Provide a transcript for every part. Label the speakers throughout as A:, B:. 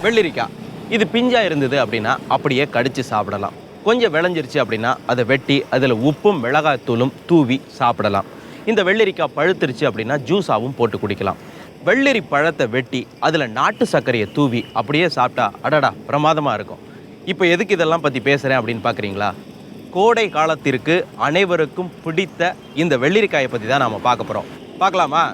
A: வெள்ளரிக்காய் இது பிஞ்சா இருந்தது அப்படின்னா அப்படியே கடிச்சு சாப்பிடலாம். கொஞ்சம் விளைஞ்சிருச்சு அப்படின்னா அதை வெட்டி அதில் உப்பும் மிளகாய்த்தூளும் தூவி சாப்பிடலாம். இந்த வெள்ளரிக்காய் பழுத்துருச்சு அப்படின்னா ஜூஸாகவும் போட்டு குடிக்கலாம். வெள்ளரி பழத்தை வெட்டி அதில் நாட்டு சர்க்கரையை தூவி அப்படியே சாப்பிட்டா அடடா பிரமாதமாக இருக்கும். இப்போ எதுக்கு இதெல்லாம் பற்றி பேசுகிறேன் அப்படின்னு பார்க்குறீங்களா? கோடை காலத்திற்கு அனைவருக்கும் பிடித்த இந்த வெள்ளரிக்காயை பற்றி தான் நாம் பார்க்க போகிறோம். பார்க்கலாமா?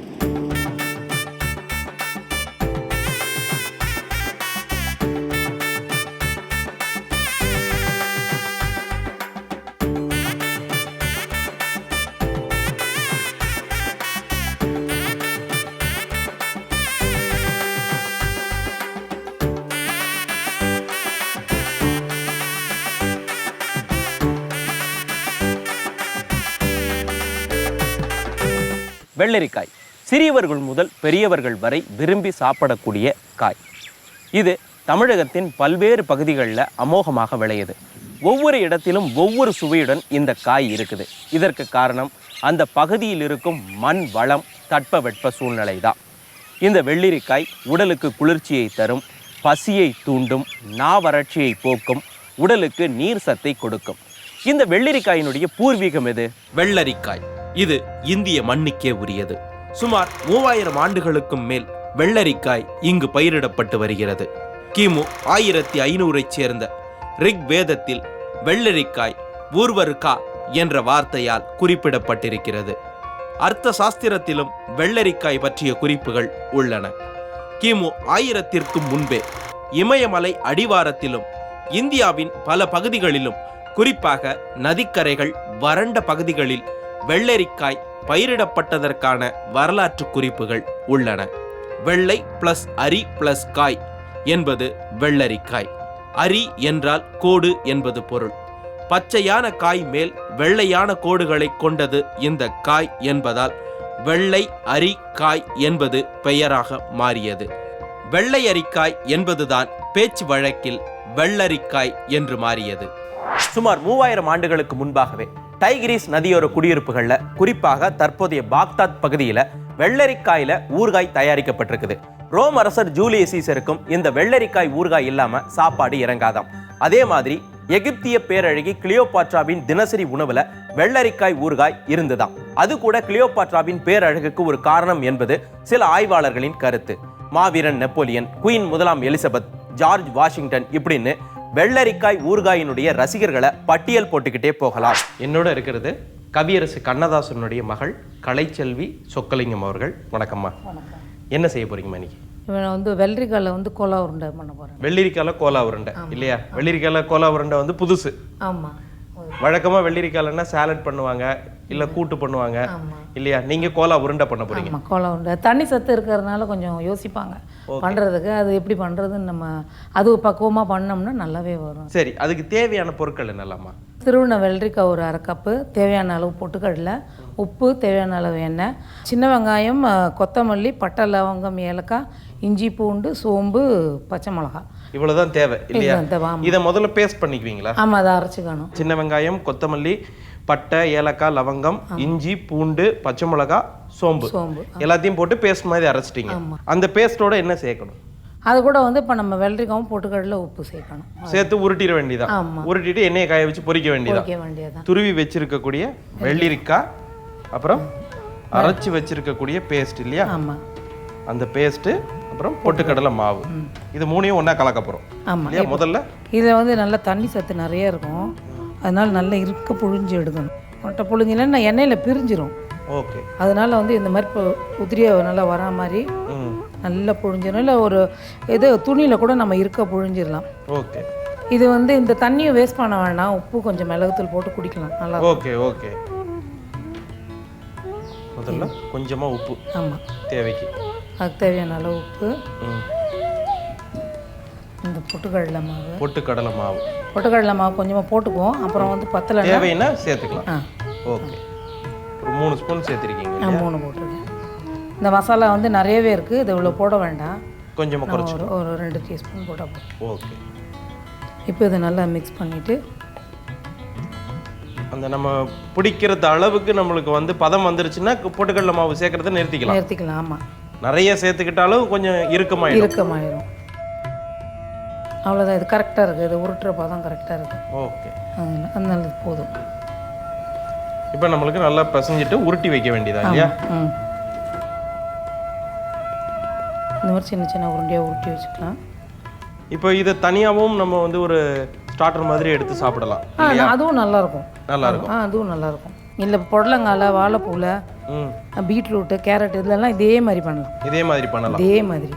A: வெள்ளரிக்காய் சிறியவர்கள் முதல் பெரியவர்கள் வரை விரும்பி சாப்பிடக்கூடிய காய். இது தமிழகத்தின் பல்வேறு பகுதிகளில் அமோகமாக விளையுது. ஒவ்வொரு இடத்திலும் ஒவ்வொரு சுவையுடன் இந்த காய் இருக்குது. இதற்கு காரணம் அந்த பகுதியில் இருக்கும் மண் வளம், தட்பவெட்ப சூழ்நிலை தான். இந்த வெள்ளரிக்காய் உடலுக்கு குளிர்ச்சியை தரும், பசியை தூண்டும், நாவறட்சியை போக்கும், உடலுக்கு நீர் சத்தை கொடுக்கும். இந்த வெள்ளரிக்காயினுடைய பூர்வீகம் எது? வெள்ளரிக்காய் இது இந்திய மண்ணுக்கே உரியது. சுமார் 3000 ஆண்டுகளுக்கும் மேல் வெள்ளரிக்காய் இங்கு பயிரிடப்பட்டு வருகிறது. கிமு 1500 சேர்ந்த ரிக் வேதத்தில் வெள்ளரிக்காய் ஊர்வருக்கா என்ற வார்த்தையால் குறிப்பிடப்பட்டிருக்கிறது. அர்த்த சாஸ்திரத்திலும் வெள்ளரிக்காய் பற்றிய குறிப்புகள் உள்ளன. கிமு 1000ற்கு முன்பே இமயமலை அடிவாரத்திலும் இந்தியாவின் பல பகுதிகளிலும், குறிப்பாக நதிக்கரைகள், வறண்ட பகுதிகளில் வெள்ளரிக்காய் பயிரிடப்பட்டதற்கான வரலாற்று குறிப்புகள் உள்ளன. வெள்ளை பிளஸ் அரி பிளஸ் காய் என்பது வெள்ளரிக்காய். அரி என்றால் கோடு என்பது பொருள். பச்சையான காய் மேல் வெள்ளையான கோடுகளை கொண்டது இந்த காய் என்பதால் வெள்ளை அரி காய் என்பது பெயராக மாறியது. வெள்ளை அரிக்காய் என்பதுதான் பேச்சு வழக்கில் வெள்ளரிக்காய் என்று மாறியது. சுமார் 3000 ஆண்டுகளுக்கு முன்பாகவே டைகிரிஸ் நதியோர குடியிருப்புகளில், குறிப்பாக தற்போதைய பாக்தாத் பகுதியில் வெள்ளரிக்காயில் ஊறுகாய் தயாரிக்கப்பட்டிருக்குது. ரோம் அரசர் ஜூலியஸ் சீசருக்கும் இந்த வெள்ளரிக்காய் ஊறுகாய் இல்லாமல் சாப்பாடு இறங்காதாம். அதே மாதிரி எகிப்திய பேரழகி கிளியோபாட்ராவின் தினசரி உணவுல வெள்ளரிக்காய் ஊறுகாய் இருந்துதான். அது கூட கிளியோபாட்ராவின் பேரழகுக்கு ஒரு காரணம் என்பது சில ஆய்வாளர்களின் கருத்து. மாவீரன் நெப்போலியன், குயின் முதலாம் எலிசபெத், ஜார்ஜ் வாஷிங்டன் இப்படின்னு வெள்ளரிக்காய் ஊறுகாயினுடைய ரசிகர்களை பட்டியல் போட்டுக்கிட்டே போகலாம். என்னோட இருக்கிறது கவியரசு கண்ணதாசனுடைய மகள் கலைச்செல்வி சொக்கலிங்கம் அவர்கள். வணக்கம்மா. என்ன செய்ய போறீங்கம்மா இன்னைக்கு?
B: இவன் வெள்ளரிக்காயில் கோலா உருண்டை பண்ண போகிறேன்.
A: வெள்ளரிக்காயில் கோலா உருண்டை இல்லையா? வெள்ளரிக்காயில் கோலா உருண்டை புதுசு. ஆமாம். வழக்கமாக வெள்ளரிக்காயில்னா சாலட் பண்ணுவாங்க, இல்லை கூட்டு பண்ணுவாங்க இல்லையா? நீங்கள் கோலா உருண்டை பண்ண போறீங்க.
B: கோலா உருண்டை தண்ணி சத்து இருக்கிறதுனால கொஞ்சம் யோசிப்பாங்க பண்ணுறதுக்கு. அது எப்படி பண்ணுறதுன்னு நம்ம அது பக்குவமாக பண்ணோம்னா நல்லாவே வரும்.
A: சரி, அதுக்கு தேவையான பொருட்கள் என்னலாமா?
B: திருவண்ண வெள்ளரிக்காய் ஒரு 1/2 கப்பு, தேவையான அளவு பொட்டுக்கடலை, உப்பு, தேவையான அளவு எண்ணெய், சின்ன வெங்காயம், கொத்தமல்லி, பட்டை, லவங்கம், ஏலக்காய், இஞ்சி, பூண்டு, சோம்பு, பச்சை மிளகாய். இவ்வளவுதான் தேவை இல்லையா?
A: இதை முதல்ல பேஸ்ட் பண்ணிக்குவீங்களா?
B: ஆமாம், அதை அரைச்சிக்கணும்.
A: சின்ன வெங்காயம், கொத்தமல்லி, பட்டை, ஏலக்காய், லவங்கம், இஞ்சி, பூண்டு, பச்சை மிளகாய், சோம்பு எல்லாத்தையும் போட்டு பேஸ்ட் மாதிரி அரைச்சிட்டீங்க. அந்த பேஸ்டோட என்ன சேர்க்கணும்?
B: அது கூட இப்போ நம்ம வெள்ளரிக்காவும் பொட்டுக்கடலை, உப்பு சேர்க்கணும்.
A: சேர்த்து உருட்டிட வேண்டியதான். உருட்டிட்டு எண்ணெயை காய வச்சு பொரிக்க வேண்டியதான். துருவி வச்சிருக்கக்கூடிய வெள்ளரிக்காய், அப்புறம் அரைச்சி வச்சிருக்கக்கூடிய பேஸ்ட் இல்லையா? அந்த பேஸ்ட், அப்புறம் பொட்டுக்கடலை மாவு, இது மூணையும் ஒன்றா கலக்க போகிறோம். ஆமாம். முதல்ல
B: இதில் நல்லா தண்ணி சத்து நிறைய இருக்கும். அதனால நல்லா இருக்க புழிஞ்சு எடுக்கணும். மொட்டை புழிஞ்சிலன்னா எண்ணெயில் பிரிஞ்சிடும்.
A: ஓகே.
B: அதனால இந்த மாதிரி உதிரியை நல்லா வரா மாதிரி நல்லா புழிஞ்சிடும். இல்லை ஒரு இது துணியில் கூட நம்ம இருக்க புழிஞ்சிடலாம்.
A: ஓகே.
B: இது இந்த தண்ணியை வேஸ்ட் பண்ண வேண்டாம். உப்பு கொஞ்சம் மிளகுத்தூள் போட்டு குடிக்கலாம் நல்லா.
A: Okay okay. முதல்ல கொஞ்சமாக உப்பு.
B: ஆமாம்,
A: தேவைக்கு.
B: அதுக்கு தேவையான அளவு உப்பு. இந்த பொட்டுக்கடலை மாவு கொஞ்சமாக போட்டுக்குவோம். அப்புறம் பத்தலை
A: தேவைன்னா சேர்த்துக்கலாம். ஓகே. ஒரு 3 ஸ்பூன் சேர்த்துருக்கீங்க?
B: 3 போட்டிருக்கேன். இந்த மசாலா நிறையவே இருக்குது. இது இவ்வளோ போட வேண்டாம்,
A: கொஞ்சமாக குறைச்சி
B: ஒரு 2 டீஸ்பூன் போட்டால் போதும்.
A: ஓகே.
B: இப்போ இதை நல்லா மிக்ஸ் பண்ணிவிட்டு
A: அந்த நம்ம பிடிக்கிறது அளவுக்கு நம்மளுக்கு பதம் வந்துருச்சுன்னா பொட்டுக்கடலை மாவு சேர்க்கறத நிறுத்திக்கலாம்.
B: ஆமாம்.
A: நிறைய சேர்த்துக்கிட்டாலும் கொஞ்சம் இறுக்கமாயிரும்.
B: அவ்வளோதான். இது கரெக்டாக இருக்குது. இது உருட்டுற பதம் கரெக்டாக இருக்குது.
A: ஓகே,
B: அதனால இது போதும்.
A: இப்போ நம்மளுக்கு நல்லா பிசைஞ்சிட்டு உருட்டி வைக்க வேண்டியதா இல்லையா?
B: இந்த மாதிரி சின்ன சின்ன உருண்டையாக உருட்டி வச்சுக்கலாம்.
A: இப்போ இதை தனியாகவும் நம்ம வந்து ஒரு ஸ்டார்டர் மாதிரி எடுத்து சாப்பிடலாம்.
B: அதுவும் நல்லாயிருக்கும்.
A: நல்லாயிருக்கும்.
B: அதுவும் நல்லாயிருக்கும். இல்லை புடலங்கால, வாழைப்பூவில், பீட்ரூட்டு, கேரட் இதெல்லாம் இதே மாதிரி பண்ணலாம்.
A: இதே மாதிரி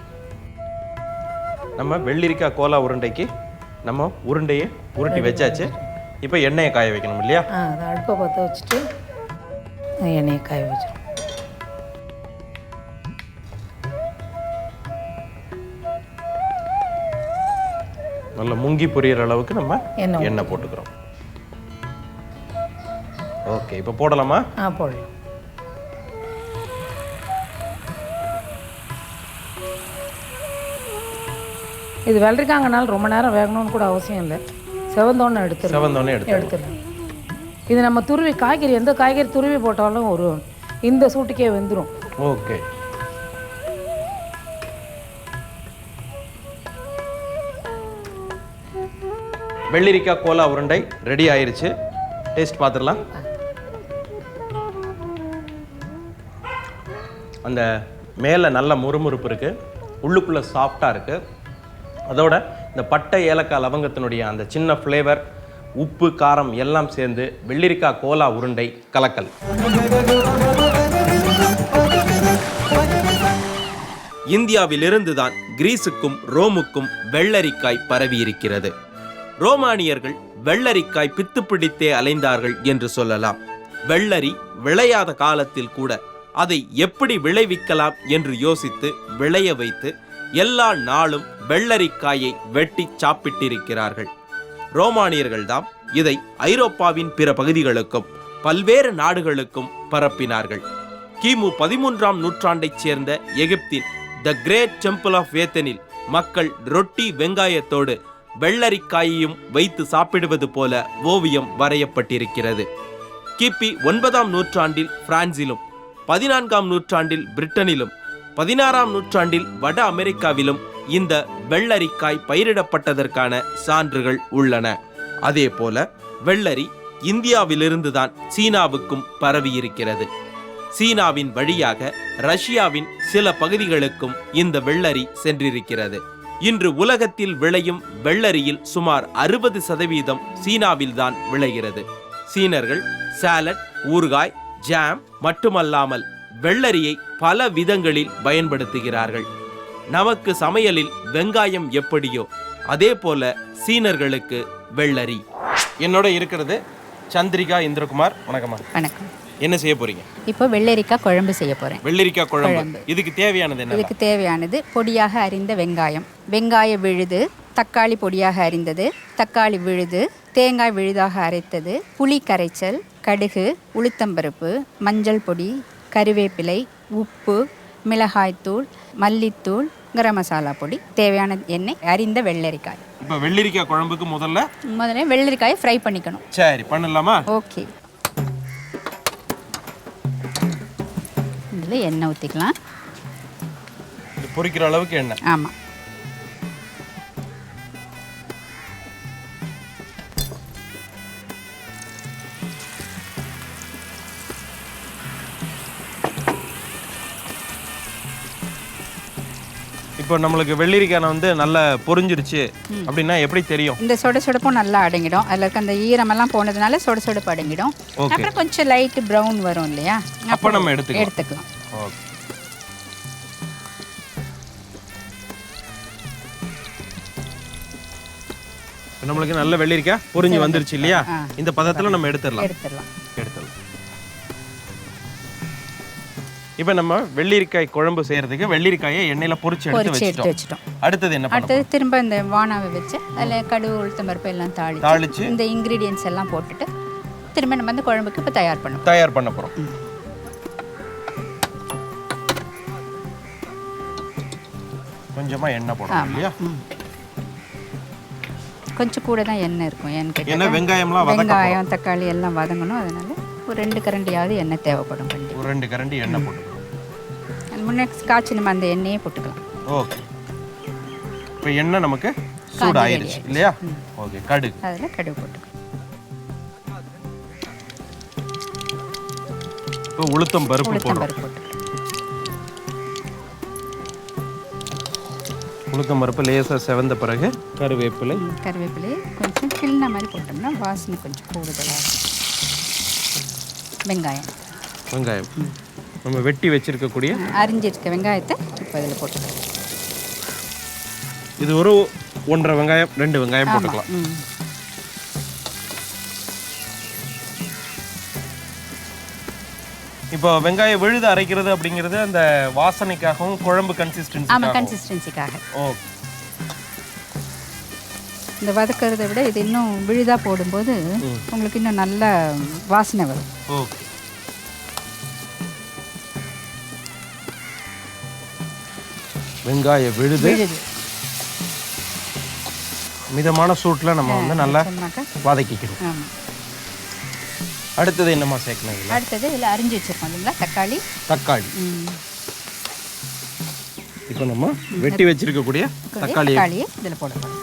A: நம்ம வெள்ளரிக்காய் கோலா உருண்டைக்கு நம்ம உருண்டையை உருட்டி வச்சாச்சு. இப்போ எண்ணெயை காய வைக்கணும் இல்லையா?
B: அதை அடுப்பை பற்ற வச்சுட்டு எண்ணெயை காய வச்சிடும்.
A: நல்லா முங்கி பொரியிற அளவுக்கு நம்ம எண்ணெய் போட்டுக்கிறோம். ஓகே, இப்போ போடலாமா?
B: போடலாம். இது வெள்ளரிக்காங்கனால ரொம்ப நேரம் வேகணும்னு கூட அவசியம் இல்லை. செவந்தோன்னு எடுத்துடலாம். இது நம்ம துருவி காய்கறி, எந்த காய்கறி துருவி போட்டாலும் ஒரு இந்த சூட்டுக்கே வெந்துடும்.
A: ஓகே, வெள்ளரிக்காய் கோலா உருண்டை ரெடி ஆயிருச்சு. டேஸ்ட் பார்த்துடலாம். அந்த மேலே நல்ல முறுமுறுப்பு இருக்குது, உள்ளுக்குள்ளே சாஃப்டாக இருக்குது. அதோட இந்த பட்டை, ஏலக்காய், லவங்கத்தினுடைய அந்த சின்ன ஃப்ளேவர், உப்பு, காரம் எல்லாம் சேர்ந்து வெள்ளரிக்காய் கோலா உருண்டை கலக்கல். இந்தியாவிலிருந்து தான் கிரீஸுக்கும் ரோமுக்கும் வெள்ளரிக்காய் பரவி இருக்கிறது. ரோமானியர்கள் வெள்ளரிக்காய் பித்து பிடித்தே அலைந்தார்கள் என்று சொல்லலாம். வெள்ளரி விளையாத காலத்தில் கூட அதை எப்படி விளைவிக்கலாம் என்று யோசித்து விளைய வைத்து எல்லா நாளும் வெள்ளரிக்காயை வெட்டி சாப்பிட்டிருக்கிறார்கள். ரோமானியர்கள்தான் இதை ஐரோப்பாவின் பிற பகுதிகளுக்கும் பல்வேறு நாடுகளுக்கும் பரப்பினார்கள். கிமு 13ஆம் நூற்றாண்டைச் சேர்ந்த எகிப்தின் த கிரேட் டெம்பிள் ஆஃப் ஏத்தனில் மக்கள் ரொட்டி, வெங்காயத்தோடு வெள்ளரிக்காயையும் வைத்து சாப்பிடுவது போல ஓவியம் வரையப்பட்டிருக்கிறது. கிபி 9ஆம் நூற்றாண்டில் பிரான்சிலும், 14ஆம் நூற்றாண்டில் பிரிட்டனிலும், 16ஆம் நூற்றாண்டில் வட அமெரிக்காவிலும் இந்த வெள்ளரிக்காய் பயிரிடப்பட்டதற்கான சான்றுகள் உள்ளன. அதே போல வெள்ளரி இந்தியாவிலிருந்துதான் சீனாவுக்கும் பரவியிருக்கிறது. சீனாவின் வழியாக ரஷ்யாவின் சில பகுதிகளுக்கும் இந்த வெள்ளரி சென்றிருக்கிறது. இன்று உலகத்தில் விளையும் வெள்ளரியில் சுமார் 60% சீனாவில்தான் விளைகிறது. சீனர்கள் சாலட், ஊறுகாய், ஜாம் மட்டுமல்லாமல் வெள்ளரியை பல விதங்களில் பயன்படுத்துகிறார்கள். நமக்கு சமையலில் வெங்காயம் எப்படியோ அதே போல சீனர்களுக்கு வெள்ளரி. என்னோட இருக்கிறது சந்திரிகா இந்திரகுமார். வணக்கம்மா.
C: வணக்கம்.
A: என்ன செய்ய போறீங்க?
C: இப்போ வெள்ளரிக்காய் குழம்பு செய்ய போறேன்.
A: வெள்ளரிக்காய் குழம்பு. இதுக்கு தேவையானது என்ன?
C: இதுக்கு தேவையானது பொடியாக அரிந்த வெங்காயம், வெங்காய விழுது, தக்காளி பொடியாக அரிந்தது, தக்காளி விழுது, தேங்காய் விழுதாக அரைத்தது, புளி கரைச்சல், கடுகு, உளுத்தம்பருப்பு, மஞ்சள் பொடி, கறிவேப்பிலை, உப்பு, மிளகாய்த்தூள், மல்லித்தூள், கரம் மசாலா பொடி, தேவையான எண்ணெய், அரிந்த வெள்ளரிக்காய்.
A: இப்போ வெள்ளரிக்காய் குழம்புக்கு முதல்ல
C: வெள்ளரிக்காயை ஃப்ரை பண்ணிக்கணும்.
A: சரி, பண்ணலாமா?
C: ஓகே. இதில் எண்ணெய் ஊற்றிக்கலாம்.
A: இது பொரிக்கிற அளவுக்கு எண்ணெய்.
C: ஆமாம்.
A: இப்போ நம்மளுக்கு வெள்ளரிக்காய் வந்து நல்லா பொரிஞ்சிருச்சு அப்படின்னா எப்படி தெரியும்?
C: இந்த சொடசொடப்பும் நல்லா அடங்கிடும். அதில் இருக்க அந்த ஈரமெல்லாம் போனதுனால சொடசொடப்பு அடங்கிடும். அப்புறம் கொஞ்சம் லைட் ப்ரௌன் வரும் இல்லையா,
A: அப்போ நம்ம எடுத்துக்கலாம்.
C: ஓகே.
A: நம்மளுக்கு நல்ல வெள்ளரிக்காய் பொரிஞ்சு வந்துருச்சு இல்லையா? இந்த பதத்தில் நம்ம எடுத்துடலாம். இப்போ நம்ம வெள்ளரிக்காய் குழம்பு செய்யறதுக்கு வெள்ளரிக்காயை எண்ணெயில் பொரிச்சு எடுத்து வச்சிட்டோம். அடுத்தது என்ன?
C: அடுத்தது திரும்ப இந்த வானாவை வச்சு அதில் கடுகு, உளுத்தம் பருப்பு எல்லாம் தாளிச்சு இந்த இன்க்ரீடியன்ஸ் எல்லாம் போட்டுட்டு திரும்ப நம்ம அந்த குழம்புக்கு இப்போ தயார் பண்ண போகிறோம்.
A: கொஞ்சமாக எண்ணெய் போடணும் இல்லையா?
C: கொஞ்சம் கூட தான் எண்ணெய் இருக்கும்.
A: ஏன்னா வெங்காயம்,
C: தக்காளி எல்லாம் வதங்கணும். அதனால ஒரு 2 கரண்டியாவது எண்ணெய் தேவைப்படும்.
A: ஒரு 2 கரண்டி எண்ணெய் போட்டுக்கலாம்.
C: முன்னே காய்ச்சி நம்ம அந்த எண்ணெயே போட்டுக்கலாம்.
A: ஓகே. இப்போ எண்ணெய் நமக்கு சூடு ஆயிடுச்சு இல்லையா? ஓகே. கடுகு,
C: அதில் கடுகு போட்டுக்கணும்.
A: இப்போ உளுத்தம் பருப்பு
C: உளுத்தம்
A: போடுறோம்.
C: பருப்பு போட்டுக்கணும்.
A: உளுத்தம் பருப்பு லேசாக செவந்த பிறகு கருவேப்பிலை,
C: கருவேப்பிலை கொஞ்சம் கிள்ன மாதிரி போட்டோம்னா வாசனை கொஞ்சம் கூடுதலாக இருக்கும். வெங்காயம்,
A: வெங்காயம் நம்ம வெட்டி வச்சிருக்கக்கூடிய
C: அரிஞ்சிருக்க வெங்காயத்தை இப்போ இதில் போட்டுக்கலாம்.
A: இது ஒரு 1.5 வெங்காயம் 2 வெங்காயம் போட்டுக்கலாம். இப்போ வெங்காயம் விழுது அரைக்கிறது அப்படிங்கிறது அந்த வாசனைக்காகவும் குழம்பு கன்சிஸ்டன்சி.
C: ஆமாம், கன்சிஸ்டன்சிக்காக.
A: ஓகே.
C: இந்த வதக்கிறத விட இது இன்னும் விழுதாக போடும்போது உங்களுக்கு இன்னும் நல்ல வாசனை வரும்.
A: ஓகே. வெங்காய விழுது மிதமான சூட்டில் நம்ம வந்து நல்லா வதக்கிக்கணும்.
C: ஆமாம்.
A: அடுத்தது என்னம்மா சேர்க்கணும் இதில்?
C: அடுத்தது இதில் அரிஞ்சு வச்சுருக்கோம் இல்லைங்களா தக்காளி.
A: இப்போ நம்ம வெட்டி வச்சிருக்கக்கூடிய தக்காளியை
C: இதில் போடணும்.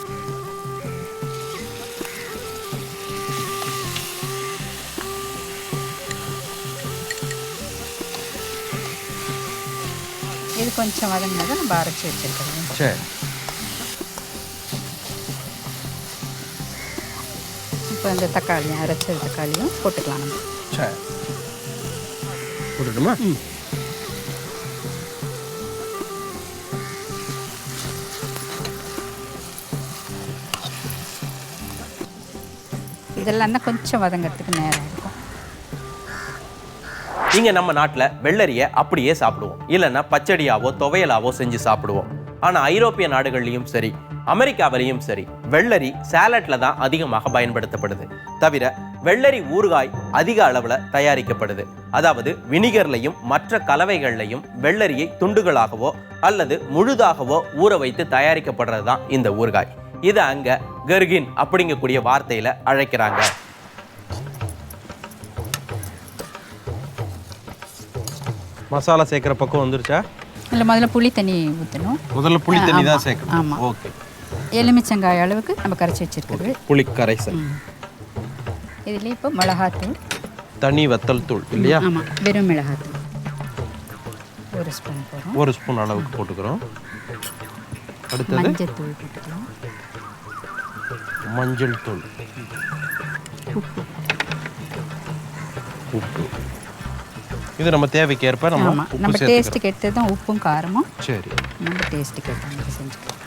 C: இது கொஞ்சம் வதங்கினதை நம்ம அரைச்சி வச்சுருக்கோம்.
A: சரி.
C: இப்போ இந்த தக்காளியும் அரைச்ச தக்காளியும் போட்டுக்கலாம் நம்ம.
A: சரி, போட்டுட்டுமா?
C: இதெல்லாம் தான் கொஞ்சம் வதங்கிறதுக்கு நேரம் இருக்கும்.
A: இங்கே நம்ம நாட்டில் வெள்ளரியை அப்படியே சாப்பிடுவோம், இல்லைன்னா பச்சடியாவோ துவையலாவோ செஞ்சு சாப்பிடுவோம். ஆனால் ஐரோப்பிய நாடுகள்லையும் சரி அமெரிக்காவிலையும் சரி வெள்ளரி சாலட்டில் தான் அதிகமாக பயன்படுத்தப்படுது. தவிர வெள்ளரி ஊறுகாய் அதிக அளவில் தயாரிக்கப்படுது. அதாவது வினிகர்லையும் மற்ற கலவைகள்லையும் வெள்ளரியை துண்டுகளாகவோ அல்லது முழுதாகவோ ஊற வைத்து தயாரிக்கப்படுறது தான் இந்த ஊறுகாய். இதை அங்கே கர்கின் அப்படிங்கக்கூடிய வார்த்தையில் அழைக்கிறாங்க. மசாலா சேர்க்குற பக்கம் வந்துருச்சா?
C: இல்லை, முதல்ல புளி தண்ணி ஊற்றணும்.
A: முதல்ல புளி தண்ணி தான் சேர்க்கணும்.
C: ஆமாம்.
A: ஓகே.
C: எலுமிச்சங்காய் அளவுக்கு நம்ம கரைச்சி வச்சிருக்கிறது
A: புளி கரைசல்.
C: இதில் இப்போ மிளகாத்தூள்,
A: தனி வத்தல் தூள் இல்லையா?
C: ஆமாம், வெறும் மிளகாத்தூள் 1 ஸ்பூன் போடுறோம்.
A: 1 ஸ்பூன் அளவுக்கு போட்டுக்கிறோம். அடுத்தது
C: மஞ்சள் தூள் போட்டுக்கலாம்.
A: மஞ்சள் தூள், உப்பு. இது நம்ம தேவைக்கு ஏற்ப நம்ம
C: டேஸ்ட்டுக்கு எடுத்தது தான் உப்பும் காரமும்.
A: சரி,
C: நம்ம டேஸ்ட்டுக்கு ஏற்ற மாதிரி செஞ்சுக்கலாம்.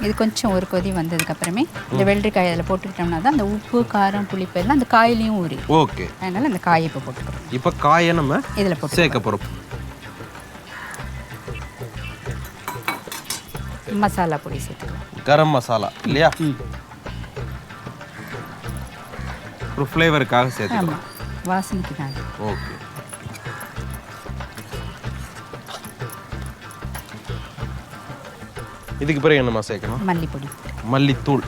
C: இது கொஞ்சம் ஒரு கொதி வந்ததுக்கப்புறமே இந்த வெள்ளரிக்காய் அதில் போட்டுக்கிட்டோம்னா தான் அந்த உப்பு காரம் புளிப்பு எல்லாம் அந்த காயிலையும் ஊறி.
A: ஓகே.
C: அதனால் அந்த காயை இப்போ போட்டுக்கிறோம்.
A: இப்போ காயை நம்ம
C: இதில் போட்டு
A: சேர்க்க போகிறோம்.
C: மசாலா பொடி சேர்த்துக்கலாம்.
A: கரம் மசாலா இல்லையா? ஒரு ஃப்ளேவருக்காக சேர்த்துக்கலாம்.
C: ஆமாம், வாசனைக்கு தான்.
A: ஓகே. இதுக்கு பிறகு என்னமா சேர்க்கணும்?
C: மல்லிப்பொடி,
A: மல்லித்தூள்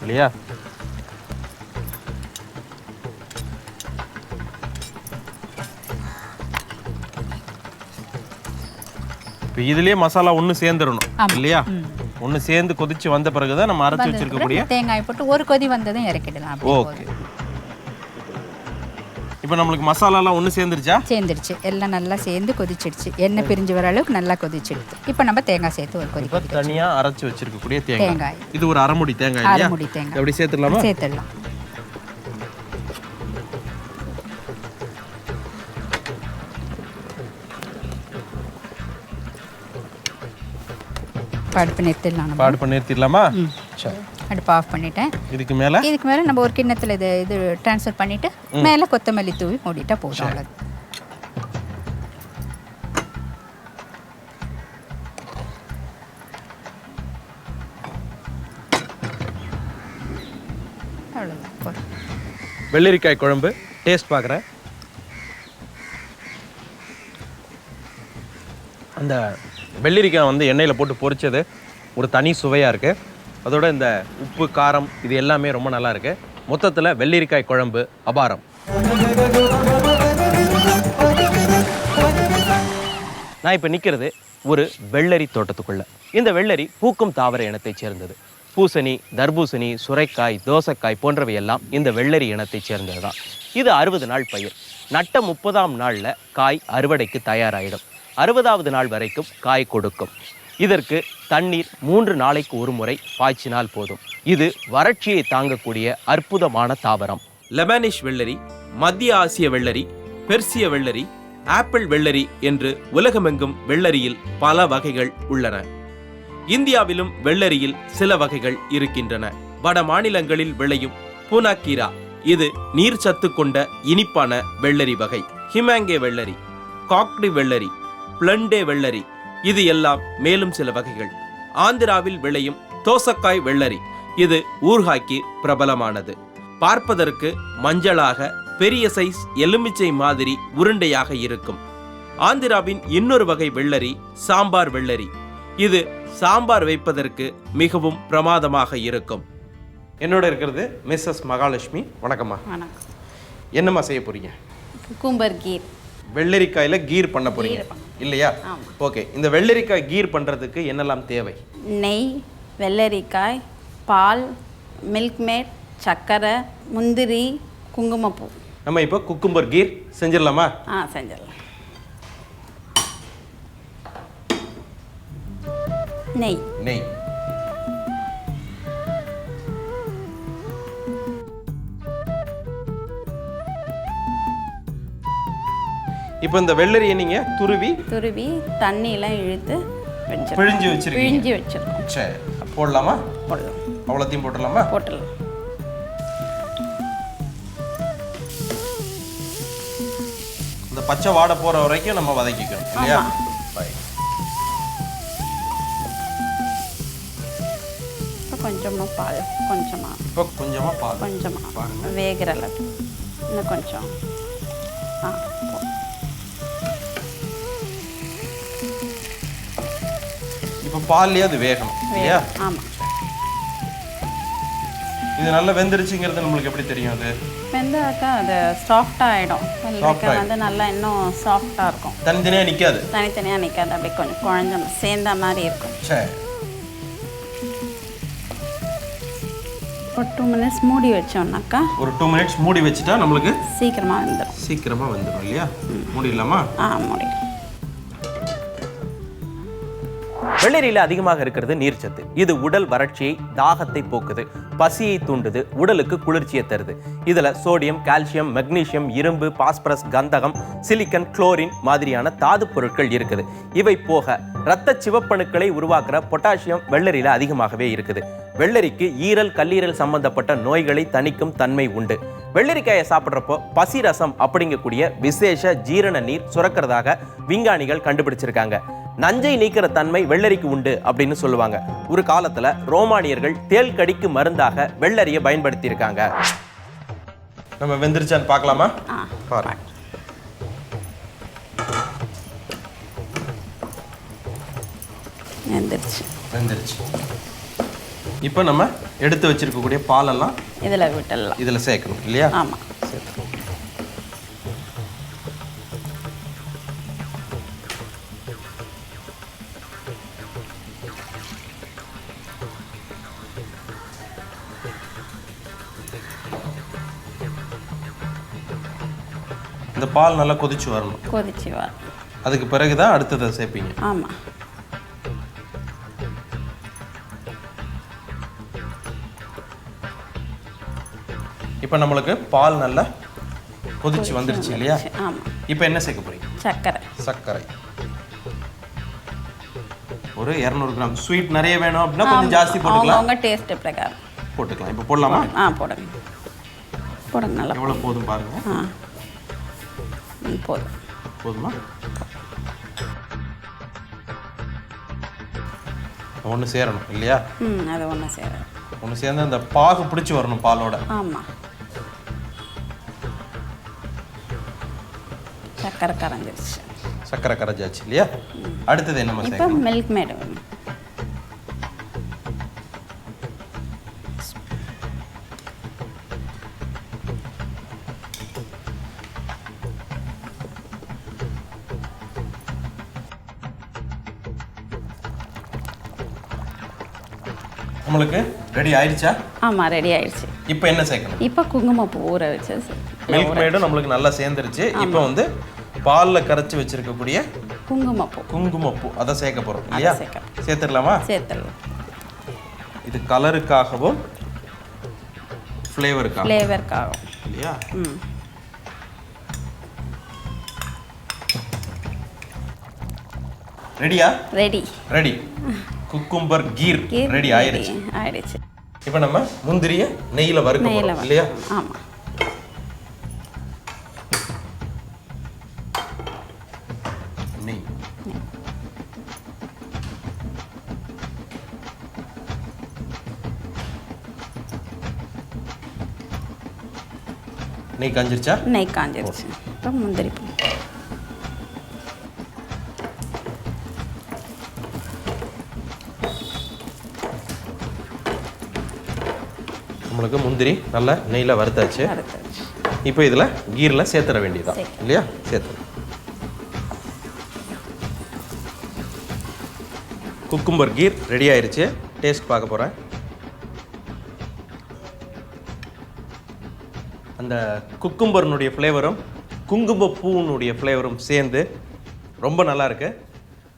A: இல்லையா? இப்போ இதுலயே மசாலா ஒன்று சேர்ந்துடணும் இல்லையா? ஒன்று சேர்ந்து கொதிச்சு வந்த பிறகுதான் நம்ம அரைச்சி வச்சிருக்கக்கூடிய
C: தேங்காய் போட்டு ஒரு கொதி வந்ததும் இறக்கிடலாம்.
A: ஓகே. இப்போ நம்மளுக்கு மசாலாலாம் ஒன்று சேர்ந்துருச்சா?
C: சேர்ந்துருச்சு, எல்லாம் நல்லா சேர்ந்து கொதிச்சிடுச்சு. எண்ணெய் பிரிஞ்சு வர அளவுக்கு நல்லா கொதிச்சிடுச்சு. இப்போ நம்ம தேங்காய் சேர்த்து ஒரு கொதி.
A: இப்போ தனியாக அரைச்சி வச்சிருக்கக்கூடிய
C: தேங்காய்,
A: இது ஒரு அரைமுடி தேங்காய்.
C: அரைமுடி தேங்காய்
A: எப்படி சேர்த்துடலாமா?
C: சேர்த்துடலாம். அடுப்பு நிறுத்திடலாம்.
A: அடுப்பு நிறுத்திடலாமா? சரி,
C: அடுப்பு ஆஃப் பண்ணிட்டேன்.
A: இதுக்கு மேலே
C: நம்ம ஒரு கிண்ணத்தில் இது ட்ரான்ஸ்ஃபர் பண்ணிவிட்டு மேலே கொத்தமல்லி தூவி மூடிட்டா போதும். அவ்வளோ. அவ்வளோதான்.
A: வெள்ளரிக்காய் குழம்பு டேஸ்ட் பார்க்குறேன். அந்த வெள்ளரிக்காய் வந்து எண்ணெயில் போட்டு பொரிச்சது ஒரு தனி சுவையாக இருக்குது. அதோட இந்த உப்பு காரம் இது எல்லாமே ரொம்ப நல்லா இருக்குது. மொத்தத்தில் வெள்ளரிக்காய் குழம்பு அபாரம். நான் இப்போ நிற்கிறது ஒரு வெள்ளரி தோட்டத்துக்குள்ள. இந்த வெள்ளரி பூக்கும் தாவர இனத்தைச் சேர்ந்தது. பூசணி, தர்பூசணி, சுரைக்காய், தோசைக்காய் போன்றவையெல்லாம் இந்த வெள்ளரி இனத்தைச் சேர்ந்தது தான். இது 60 நாள் பயிர். நட்ட 30ஆம் நாளில் காய் அறுவடைக்கு தயாராகிடும். 60வது நாள் வரைக்கும் காய் கொடுக்கும். இதற்கு தண்ணீர் 3 நாளைக்கு ஒரு முறை பாய்ச்சினால் போதும். இது வறட்சியை தாங்கக்கூடிய அற்புதமான தாவரம். லெபனிஷ் வெள்ளரி, மத்திய ஆசிய வெள்ளரி, பெர்சிய வெள்ளரி, ஆப்பிள் வெள்ளரி என்று உலகமெங்கும் வெள்ளரியில் பல வகைகள் உள்ளன. இந்தியாவிலும் வெள்ளரியில் சில வகைகள் இருக்கின்றன. வட மாநிலங்களில் விளையும் பூனாக்கீரா, இது நீர்ச்சத்து கொண்ட இனிப்பான வெள்ளரி வகை. ஹிமாங்கே வெள்ளரி, காக்டி வெள்ளரி, பிளண்டே வெள்ளரி, இது எல்லாம் மேலும் சில வகைகள். ஆந்திராவில் விளையும் தோசக்காய் வெள்ளரி, இது ஊர்காய்க்கு பிரபலமானது. பார்ப்பதற்கு மஞ்சளாக பெரிய சைஸ் எலுமிச்சை மாதிரி உருண்டையாக இருக்கும். ஆந்திராவின் இன்னொரு வகை வெள்ளரி சாம்பார் வெள்ளரி, இது சாம்பார் வைப்பதற்கு மிகவும் பிரமாதமாக இருக்கும். என்னோட இருக்கிறது மிஸ்ஸஸ் மகாலட்சுமி. வணக்கம்மா.
D: வணக்கம்.
A: என்னம்மா செய்ய போறீங்க?
D: குக்கும்பர் கீர்.
A: வெள்ளரிக்காயில கீர் பண்ண போறீங்க இல்லையா? ஓகே. இந்த வெள்ளரிக்காய் கீர் பண்றதுக்கு என்னெல்லாம் தேவை?
D: நெய், வெள்ளரிக்காய், பால், மில்க் மேட், சர்க்கரை, முந்திரி, குங்குமப்பூ.
A: நம்ம இப்போ குக்கும்பர் கீர் செஞ்சிடலாமா?
D: செஞ்சிடலாம். நெய்.
A: நெய். இப்போ இந்த வெள்ளரியை நீங்க துருவி
D: தண்ணியெல்லாம் இழுத்து
A: பிழிஞ்சு வச்சிருக்கீங்க.
D: பிழிஞ்சு வச்சிருக்கோம்.
A: சரி, போடலாமா?
D: போடலாம்.
A: அவ்வளோத்தையும் போட்டுடலாமா?
D: போட்டுடலாம்.
A: இந்த பச்சை வாடை போற வரைக்கும் நம்ம வதக்கிக்கணும் இல்லையா?
D: கொஞ்சமா பால்,
A: கொஞ்சமா பால்,
D: வேகிற அளவுக்கு இன்னும் கொஞ்சம்.
A: இப்போ பால்லையே அது வேகணும் இல்லையா?
D: ஆமாம்.
A: இது நல்லா வெந்துருச்சுங்கிறது நம்மளுக்கு எப்படி தெரியும்? அது
D: வெந்தாக்கா அது சாஃப்டாக ஆகிடும். வெள்ளரிக்காய் வந்து நல்லா இன்னும் சாஃப்டாக இருக்கும்.
A: தனித்தனியாக நிற்காது.
D: தனித்தனியாக நிற்காது. அப்படியே கொஞ்சம் குழஞ்ச சேர்ந்த மாதிரி இருக்கும்.
A: சரி.
D: ஒரு 2 மினிட்ஸ் மூடி வச்சோம்னாக்கா,
A: ஒரு 2 மினிட்ஸ் மூடி வச்சுட்டா நம்மளுக்கு
D: சீக்கிரமாக
A: வந்துடும் இல்லையா? மூடிடலாமா?
D: மூடி.
A: வெள்ளரியில் அதிகமாக இருக்கிறது நீர்ச்சத்து. இது உடல் வறட்சியை, தாகத்தை போக்குது, பசியை தூண்டுது, உடலுக்கு குளிர்ச்சியை தருது. இதுல சோடியம், கால்சியம், மெக்னீசியம், இரும்பு, பாஸ்பரஸ், கந்தகம், சிலிக்கன், குளோரின் மாதிரியான தாது பொருட்கள் இருக்குது. இவை போக இரத்த சிவப்பணுக்களை உருவாக்குற பொட்டாசியம் வெள்ளரியில அதிகமாகவே இருக்குது. வெள்ளரிக்கு ஈரல், கல்லீரல் சம்பந்தப்பட்ட நோய்களை தணிக்கும் தன்மை உண்டு. வெள்ளரிக்காயை சாப்பிட்றப்போ பசி ரசம் அப்படிங்கக்கூடிய விசேஷ ஜீரண நீர் சுரக்கிறதாக விஞ்ஞானிகள் கண்டுபிடிச்சிருக்காங்க. நஞ்சை நீக்கிற தன்மை வெள்ளரிக்கு உண்டு அப்படின்னு சொல்லுவாங்க. ஒரு காலத்துல ரோமானியர்கள் தேள் கடிக்கு மருந்தாக வெள்ளரியை பயன்படுத்தி இருக்காங்க. நம்ம வெந்திருச்சான்னு பார்க்கலாமா? பாருங்க. வெந்திருச்சு. இப்போ நம்ம எடுத்து வச்சிருக்கக்கூடிய பாலெல்லாம்
D: இதில் விட்டுடலாம்.
A: இதில் சேர்க்கணும் இல்லையா?
D: ஆமாம்.
A: இந்த பால் நல்லா கொதிச்சு வரணும். அதுக்கு பிறகுதான் அடுத்ததை சேர்ப்பீங்க.
D: ஆமாம்.
A: இப்போ நம்மளுக்கு பால் நல்லா கொதிச்சு வந்துருச்சு இல்லையா? இப்போ என்ன சேர்க்க போறீங்க? சர்க்கரை. ஒரு 200 கிராம். ஸ்வீட் நிறைய வேணும் அப்படின்னா கொஞ்சம் ஜாஸ்தி போட்டுக்கலாம்.
D: உங்க டேஸ்ட் பிரகாரம்
A: போட்டுக்கலாம். இப்போ போடலாமா?
D: போடுங்க. நல்லா.
A: எவ்வளவு போதும் பாருங்க. போதுமா? ஒன்று சேரணும் இல்லையா?
D: அது ஒன்று சேரணும்.
A: ஒன்று சேர்ந்து அந்த பாகு பிடிச்சி வரணும் பாலோட.
D: ஆமாம். சர்க்கரை கரைஞ்சிருச்சு.
A: சர்க்கரை கரைஞ்சாச்சு இல்லையா? அடுத்தது என்ன
D: இப்போ மில்க் மேட் வேணும்.
A: நம்மளுக்கு ரெடி ஆயிடுச்சா?
D: ஆமாம், ரெடி ஆயிடுச்சு.
A: இப்போ என்ன சேர்க்கணும்?
D: இப்போ குங்குமப்பூ ஊற வச்சு
A: மில்க் மேடும் நம்மளுக்கு நல்லா சேர்ந்துருச்சு. இப்போ வந்து பாலில் கரைச்சி வச்சிருக்கக்கூடிய குங்குமப்பூ அதை சேர்க்க போகிறோம் இல்லையா? சேர்த்துடலாமா?
D: சேர்த்துடலாம்.
A: இது கலருக்காகவும் ஃப்ளேவருக்காகவும் இல்லையா? ரெடியா? ரெடி. குக்கும்பர் கீர் ரெடி ஆயிடுச்சு. இப்போ நம்ம முந்திரிய நெய்யில் வறுக்க போறோம் இல்லையா?
D: ஆமாம்.
A: நெய். நெய் காஞ்சிருச்சா?
D: நெய் காஞ்சிருச்சு. இப்போ முந்திரி
A: நம்மளுக்கு முந்திரி நல்லா நெய்யில் வறுத்தாச்சு. இப்போ இதில் கீரில் சேர்த்துட வேண்டியதான் இல்லையா? சேர்த்து குக்கும்பர் கீர் ரெடி ஆயிடுச்சு. டேஸ்ட் பார்க்க போகிறேன். அந்த குக்கும்பர்னுடைய ஃப்ளேவரும் குங்குமப்பூனுடைய ஃப்ளேவரும் சேர்ந்து ரொம்ப நல்லா இருக்கு.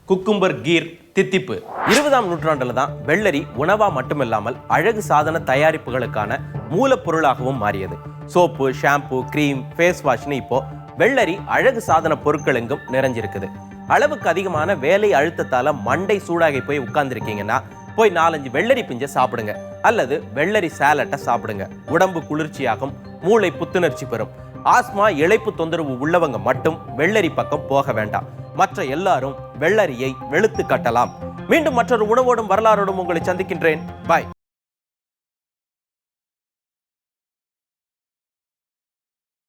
A: குக்கும்பர் கீர் தித்திப்பு. 20ஆம் நூற்றாண்டில் தான் வெள்ளரி உணவா மட்டுமில்லாமல் அழகு சாதன தயாரிப்புகளுக்கான மூலப்பொருளாகவும் மாறியது. சோப்பு, ஷாம்பு, கிரீம், ஃபேஸ் வாஷ்னு இப்போ வெள்ளரி அழகு சாதன பொருட்கள் எங்கும் நிறைஞ்சிருக்குது. அளவுக்கு அதிகமான வேலை அழுத்தத்தால மண்டை சூடாகி போய் உட்கார்ந்துருக்கீங்கன்னா போய் 4-5 வெள்ளரி பிஞ்சை சாப்பிடுங்க, அல்லது வெள்ளரி சாலட்டை சாப்பிடுங்க. உடம்பு குளிர்ச்சியாகும், மூளை புத்துணர்ச்சி பெறும். ஆஸ்மா, இளைப்பு தொந்தரவு உள்ளவங்க மட்டும் வெள்ளரி பக்கம் போக வேண்டாம். மற்ற எல்லாரும் வெள்ளரியை வெளுத்து கட்டலாம். மீண்டும் மற்றொரு உணவோடும் வரலாறோடும் உங்களை சந்திக்கின்றேன். பாய்.